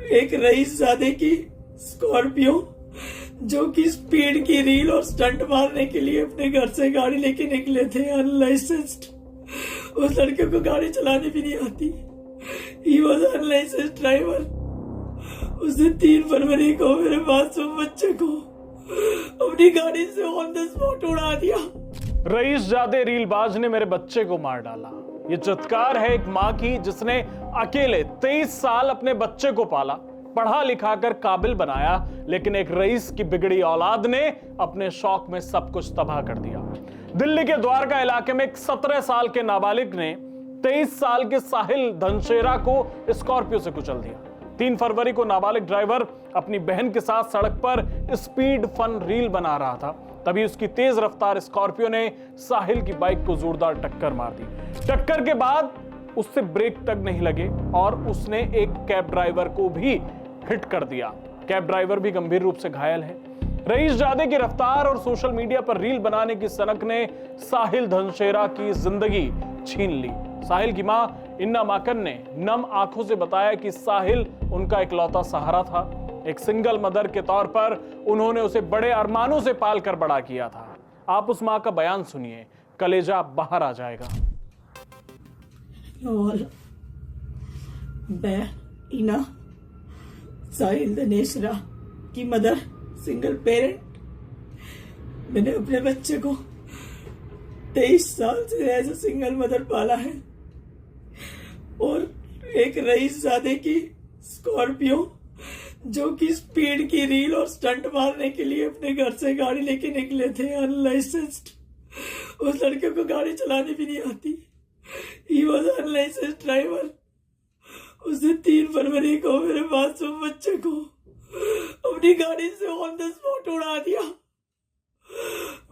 एक रईसजादे की स्कॉर्पियो जो कि स्पीड की रील और स्टंट मारने के लिए अपने घर से गाड़ी लेके निकले थे अनलाइसेंस्ड। उस लड़के को गाड़ी चलानी भी नहीं आती। He was unlicensed driver. उसने 3 फरवरी को मेरे मासूम बच्चे को अपनी गाड़ी से ऑन द स्पॉट उड़ा दिया। रईसजादे रीलबाज ने मेरे बच्चे को मार डाला। ये चित्कार है एक मां की जिसने अकेले 23 साल अपने बच्चे को पाला, पढ़ा लिखा कर काबिल बनाया, लेकिन एक रईस की बिगड़ी औलाद ने अपने शौक में सब कुछ तबाह कर दिया। दिल्ली के द्वारका इलाके में एक 17 साल के नाबालिग ने 23 साल के साहिल धनशेरा को स्कॉर्पियो से कुचल दिया। 3 फरवरी को नाबालिग ड्राइवर अपनी बहन के साथ सड़क पर स्पीड फन रील बना रहा था, तभी उसकी तेज रफ्तार स्कॉर्पियो ने साहिल की बाइक को जोरदार टक्कर मार दी। टक्कर के बाद उससे ब्रेक तक नहीं लगे और उसने एक कैब ड्राइवर को भी हिट कर दिया। कैब ड्राइवर भी गंभीर रूप से घायल है। रईसजादे की रफ्तार और सोशल मीडिया पर रील बनाने की सनक ने साहिल धनशेरा की जिंदगी छीन ली। साहिल की मां इन्ना माकन ने नम आंखों से बताया कि साहिल उनका इकलौता सहारा था। एक सिंगल मदर के तौर पर उन्होंने उसे बड़े अरमानों से पाल कर बड़ा किया था। आप उस मां का बयान सुनिए, कलेजा बाहर आ जाएगा। मैं इना साहिल धनेश्वरा की मदर, सिंगल पेरेंट। मैंने अपने बच्चे को 23 साल से एज ए सिंगल मदर पाला है और एक रईसजादे की स्कॉर्पियो जो कि स्पीड की रील और स्टंट मारने के लिए अपने घर से गाड़ी लेके निकले थे अनलाइसेंस्ड। उस लड़के को गाड़ी चलानी भी नहीं आती। He was unlicensed driver. उसने 3 फरवरी को मेरे मासूम बच्चे को अपनी गाड़ी से ऑन द स्पॉट उड़ा दिया।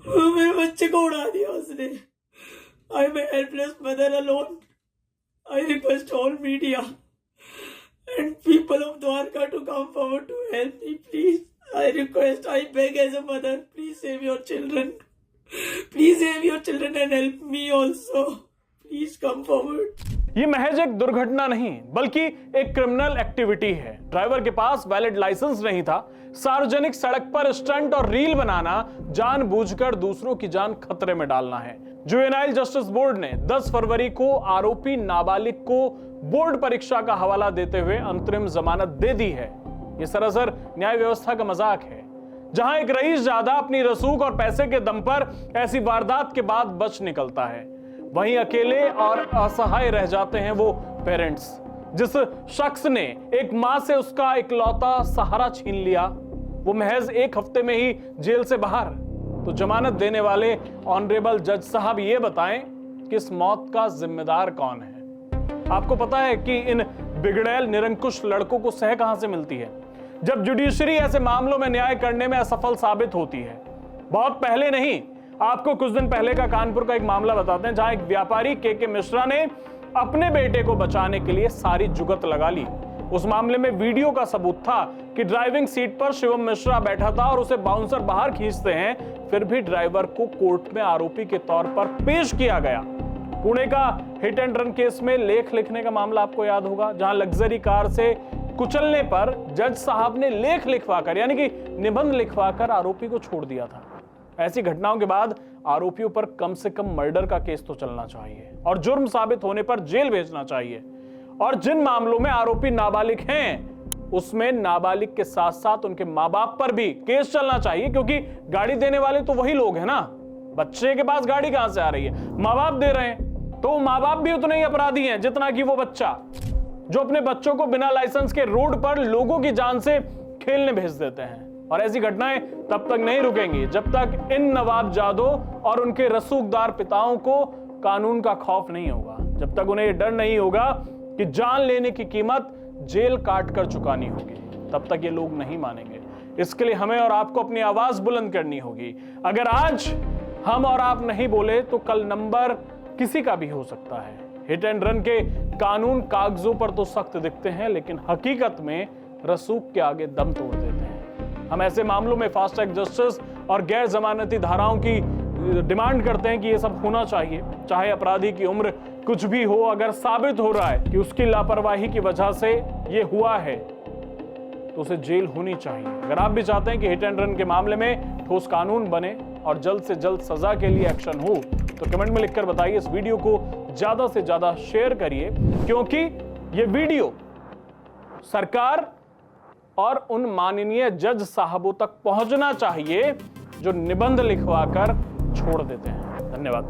मेरे बच्चे को उड़ा दिया उसने। I am a helpless mother alone. I request all media and people of Dwarka to come forward to help me, please. I request, I beg as a mother, please save your children. Please save your children and help me also. Please come forward. ये महज एक दुर्घटना नहीं बल्कि एक criminal activity है। Driver के पास valid licence नहीं था। सार्वजनिक सड़क पर स्टंट और रील बनाना जानबूझकर दूसरों की जान खतरे में डालना है। जुवेनाइल जस्टिस बोर्ड ने 10 फरवरी को आरोपी नाबालिग को बोर्ड परीक्षा का हवाला देते हुए अंतरिम जमानत दे दी है। यह सरासर न्याय व्यवस्था का मजाक है, जहां एक रईसजादा अपनी रसूख और पैसे के दम पर ऐसी वारदात के बाद बच निकलता है, वहीं अकेले और असहाय रह जाते हैं वो पेरेंट्स। जिस शख्स ने एक मां से उसका इकलौता सहारा छीन लिया, वो महज 1 हफ्ते में ही जेल से बाहर। तो जमानत देने वाले ऑनरेबल जज साहब ये बताएं कि इस मौत का जिम्मेदार कौन है। आपको पता है कि इन बिगड़ैल निरंकुश लड़कों को सह कहां से मिलती है? जब जुडिशरी ऐसे मामलों में न्याय करने में असफल साबित होती है। बहुत पहले नहीं, आपको कुछ दिन पहले का कानपुर का एक मामला बताते हैं, जहां एक व्यापारी के मिश्रा ने अपने बेटे को बचाने के लिए सारी जुगत लगा ली। उस मामले में वीडियो का सबूत था कि ड्राइविंग सीट पर शिवम मिश्रा बैठा था और उसे बाउंसर बाहर खींचते हैं, फिर भी ड्राइवर को कोर्ट में आरोपी के तौर पर पेश किया गया। पुणे का हिट एंड रन केस में लेख लिखने का मामला आपको याद होगा, जहां लग्जरी कार से कुचलने पर जज साहब ने लेख लिखवाकर यानी कि निबंध लिखवाकर आरोपी को छोड़ दिया था। ऐसी घटनाओं के बाद आरोपियों पर कम से कम मर्डर का केस तो चलना चाहिए और जुर्म साबित होने पर जेल भेजना चाहिए। और जिन मामलों में आरोपी नाबालिग हैं, उसमें नाबालिग के साथ साथ उनके मां बाप पर भी केस चलना चाहिए, क्योंकि गाड़ी देने वाले तो वही लोग हैं ना। बच्चे के पास गाड़ी कहां से आ रही है? मां बाप दे रहे हैं, तो मां बाप भी उतने ही अपराधी हैं जितना कि वो बच्चा जो अपने बच्चों को बिना लाइसेंस के रोड पर लोगों की जान से खेलने भेज देते हैं। और ऐसी घटनाएं तब तक नहीं रुकेंगी जब तक इन नवाबजादों और उनके रसूखदार पिताओं को कानून का खौफ नहीं होगा, जब तक उन्हें यह डर नहीं होगा कि जान लेने की कीमत जेल काट कर चुकानी होगी, तब तक ये लोग नहीं मानेंगे। इसके लिए हमें और आपको अपनी आवाज बुलंद करनी होगी। अगर आज हम और आप नहीं बोले तो कल नंबर किसी का भी हो सकता है। हिट एंड रन के कानून कागजों पर तो सख्त दिखते हैं, लेकिन हकीकत में रसूख के आगे दम तोड़ देते हैं। हम ऐसे मामलों में फास्ट ट्रैक जस्टिस और गैर जमानती धाराओं की डिमांड करते हैं कि यह सब होना चाहिए, चाहे अपराधी की उम्र कुछ भी हो। अगर साबित हो रहा है कि उसकी लापरवाही की वजह से यह हुआ है, तो उसे जेल होनी चाहिए। अगर आप भी चाहते हैं कि हिट एंड रन के मामले में ठोस कानून बने और जल्द से जल्द सजा के लिए एक्शन हो, तो कमेंट में लिखकर बताइए। इस वीडियो को ज्यादा से ज्यादा शेयर करिए, क्योंकि ये वीडियो सरकार और उन माननीय जज साहबों तक पहुंचना चाहिए जो निबंध लिखवाकर छोड़ देते हैं। धन्यवाद।